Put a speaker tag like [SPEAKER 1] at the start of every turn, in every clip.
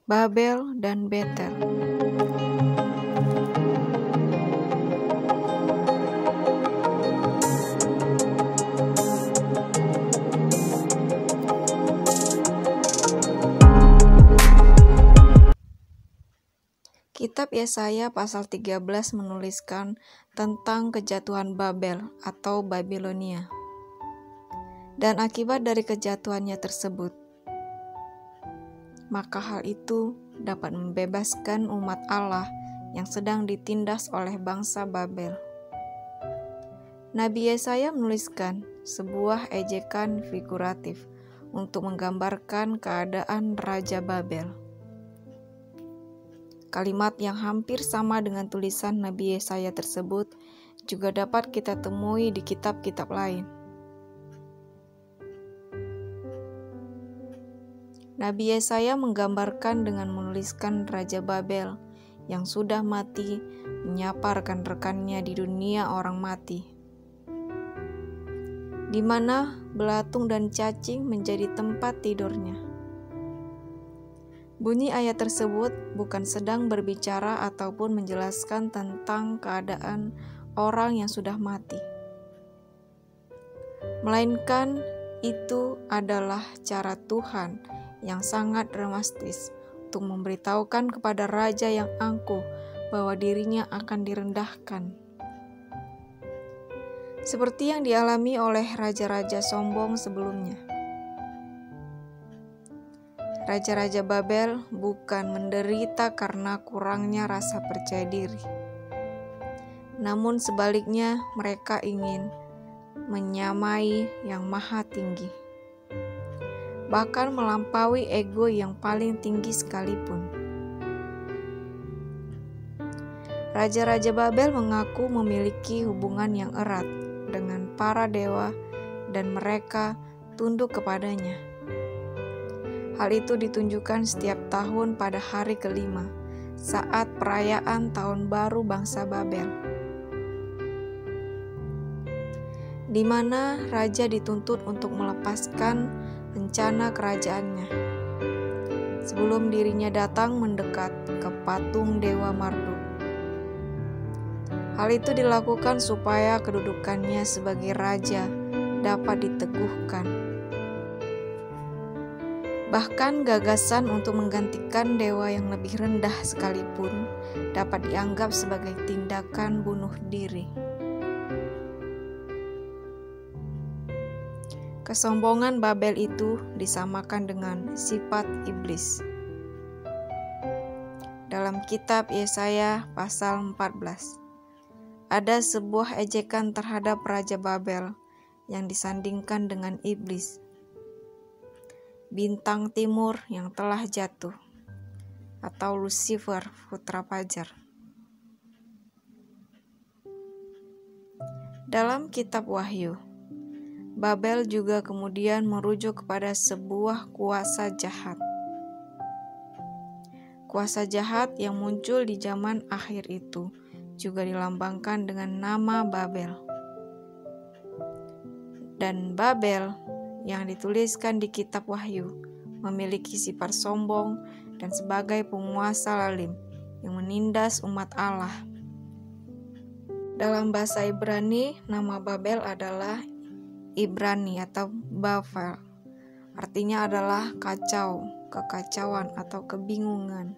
[SPEAKER 1] Babel dan Betel. Kitab Yesaya pasal 13 menuliskan tentang kejatuhan Babel atau Babilonia dan akibat dari kejatuhannya tersebut. Maka hal itu dapat membebaskan umat Allah yang sedang ditindas oleh bangsa Babel. Nabi Yesaya menuliskan sebuah ejekan figuratif untuk menggambarkan keadaan Raja Babel. Kalimat yang hampir sama dengan tulisan Nabi Yesaya tersebut juga dapat kita temui di kitab-kitab lain. Nabi Yesaya menggambarkan dengan menuliskan Raja Babel yang sudah mati menyapa rekan-rekannya di dunia orang mati, di mana belatung dan cacing menjadi tempat tidurnya. Bunyi ayat tersebut bukan sedang berbicara ataupun menjelaskan tentang keadaan orang yang sudah mati, melainkan itu adalah cara Tuhan yang sangat dramatis untuk memberitahukan kepada raja yang angkuh bahwa dirinya akan direndahkan. Seperti yang dialami oleh raja-raja sombong sebelumnya. Raja-raja Babel bukan menderita karena kurangnya rasa percaya diri. Namun sebaliknya mereka ingin menyamai yang maha tinggi, bahkan melampaui ego yang paling tinggi sekalipun. Raja-raja Babel mengaku memiliki hubungan yang erat dengan para dewa dan mereka tunduk kepadanya. Hal itu ditunjukkan setiap tahun pada hari kelima saat perayaan tahun baru bangsa Babel, di mana raja dituntut untuk melepaskan rencana kerajaannya sebelum dirinya datang mendekat ke patung dewa Marduk. Hal itu dilakukan supaya kedudukannya sebagai raja dapat diteguhkan. Bahkan gagasan untuk menggantikan dewa yang lebih rendah sekalipun dapat dianggap sebagai tindakan bunuh diri. Kesombongan Babel itu disamakan dengan sifat iblis. Dalam kitab Yesaya pasal 14, ada sebuah ejekan terhadap Raja Babel yang disandingkan dengan iblis, bintang timur yang telah jatuh, atau Lucifer, putra fajar. Dalam kitab Wahyu, Babel juga kemudian merujuk kepada sebuah kuasa jahat. Kuasa jahat yang muncul di zaman akhir itu juga dilambangkan dengan nama Babel. Dan Babel yang dituliskan di kitab Wahyu memiliki sifat sombong dan sebagai penguasa lalim yang menindas umat Allah. Dalam bahasa Ibrani, nama Babel adalah Ibrani atau Bavel. Artinya adalah kacau, kekacauan atau kebingungan.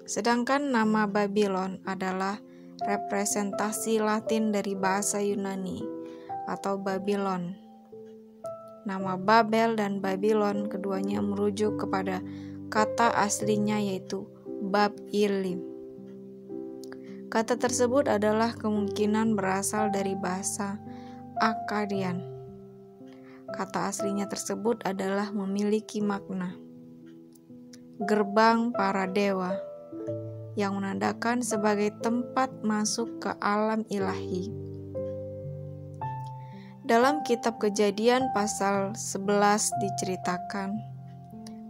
[SPEAKER 1] Sedangkan nama Babylon adalah representasi Latin dari bahasa Yunani atau Babylon. Nama Babel dan Babylon keduanya merujuk kepada kata aslinya yaitu Bab-ilim. Kata tersebut adalah kemungkinan berasal dari bahasa Akkadian. Kata aslinya tersebut adalah memiliki makna gerbang para dewa, yang menandakan sebagai tempat masuk ke alam ilahi. Dalam kitab Kejadian pasal 11 diceritakan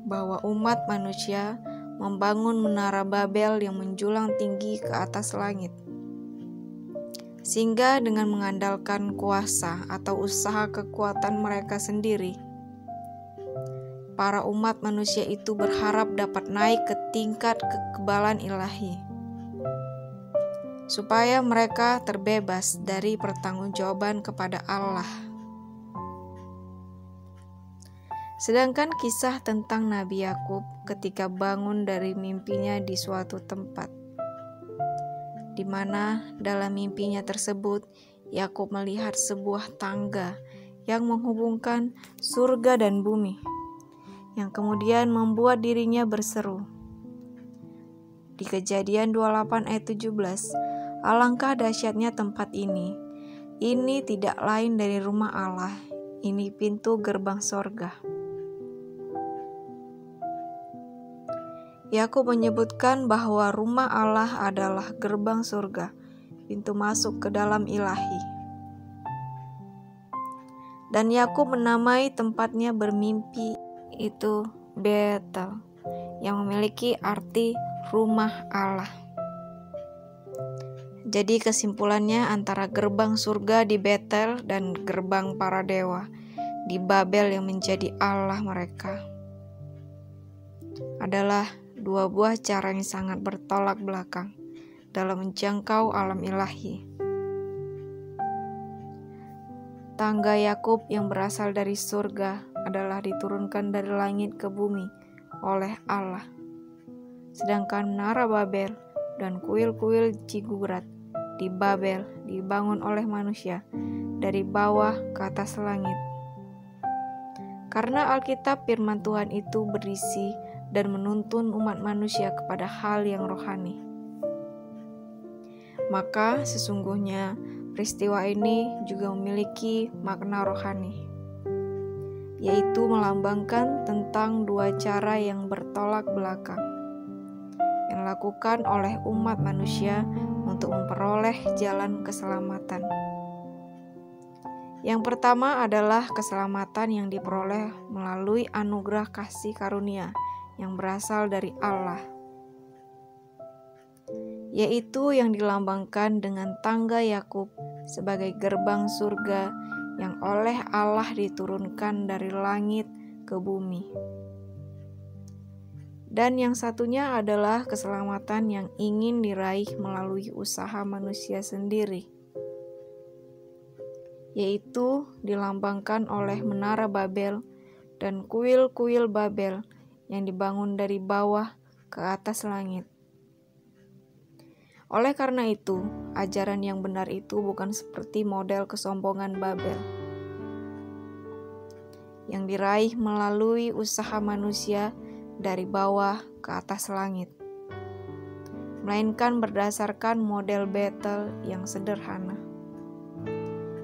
[SPEAKER 1] bahwa umat manusia membangun menara Babel yang menjulang tinggi ke atas langit. Sehingga dengan mengandalkan kuasa atau usaha kekuatan mereka sendiri, para umat manusia itu berharap dapat naik ke tingkat kekebalan ilahi, supaya mereka terbebas dari pertanggungjawaban kepada Allah. Sedangkan kisah tentang Nabi Yakub ketika bangun dari mimpinya di suatu tempat, di mana dalam mimpinya tersebut Yakub melihat sebuah tangga yang menghubungkan surga dan bumi, yang kemudian membuat dirinya berseru. Di Kejadian 28 ayat 17, alangkah dahsyatnya tempat ini. Ini tidak lain dari rumah Allah. Ini pintu gerbang sorga. Yakub menyebutkan bahwa rumah Allah adalah gerbang surga, pintu masuk ke dalam ilahi. Dan Yakub menamai tempatnya bermimpi itu Betel, yang memiliki arti rumah Allah. Jadi kesimpulannya antara gerbang surga di Betel dan gerbang para dewa di Babel yang menjadi Allah mereka adalah dua buah cara yang sangat bertolak belakang dalam menjangkau alam ilahi. Tangga Yakub yang berasal dari surga adalah diturunkan dari langit ke bumi oleh Allah. Sedangkan menara Babel dan kuil-kuil Ziggurat di Babel dibangun oleh manusia dari bawah ke atas langit. Karena Alkitab firman Tuhan itu berisi dan menuntun umat manusia kepada hal yang rohani, maka sesungguhnya peristiwa ini juga memiliki makna rohani, yaitu melambangkan tentang dua cara yang bertolak belakang yang dilakukan oleh umat manusia untuk memperoleh jalan keselamatan. Yang pertama adalah keselamatan yang diperoleh melalui anugerah kasih karunia yang berasal dari Allah, yaitu yang dilambangkan dengan tangga Yakub sebagai gerbang surga yang oleh Allah diturunkan dari langit ke bumi. Dan yang satunya adalah keselamatan yang ingin diraih melalui usaha manusia sendiri, yaitu dilambangkan oleh menara Babel dan kuil-kuil Babel yang dibangun dari bawah ke atas langit. Oleh karena itu, ajaran yang benar itu bukan seperti model kesombongan Babel yang diraih melalui usaha manusia dari bawah ke atas langit, melainkan berdasarkan model Betel yang sederhana,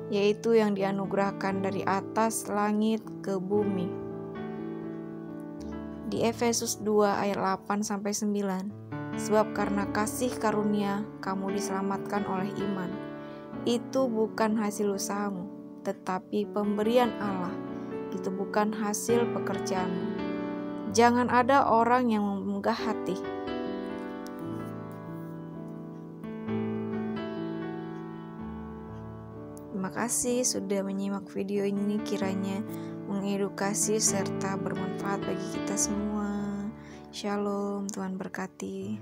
[SPEAKER 1] yaitu yang dianugerahkan dari atas langit ke bumi. Di Efesus 2 ayat 8-9, sebab karena kasih karunia kamu diselamatkan oleh iman. Itu bukan hasil usahamu, tetapi pemberian Allah. Itu bukan hasil pekerjaanmu. Jangan ada orang yang memenggah hati. Terima kasih. kasih sudah menyimak video ini, kiranya mengedukasi serta bermanfaat bagi kita semua. Shalom, Tuhan berkati.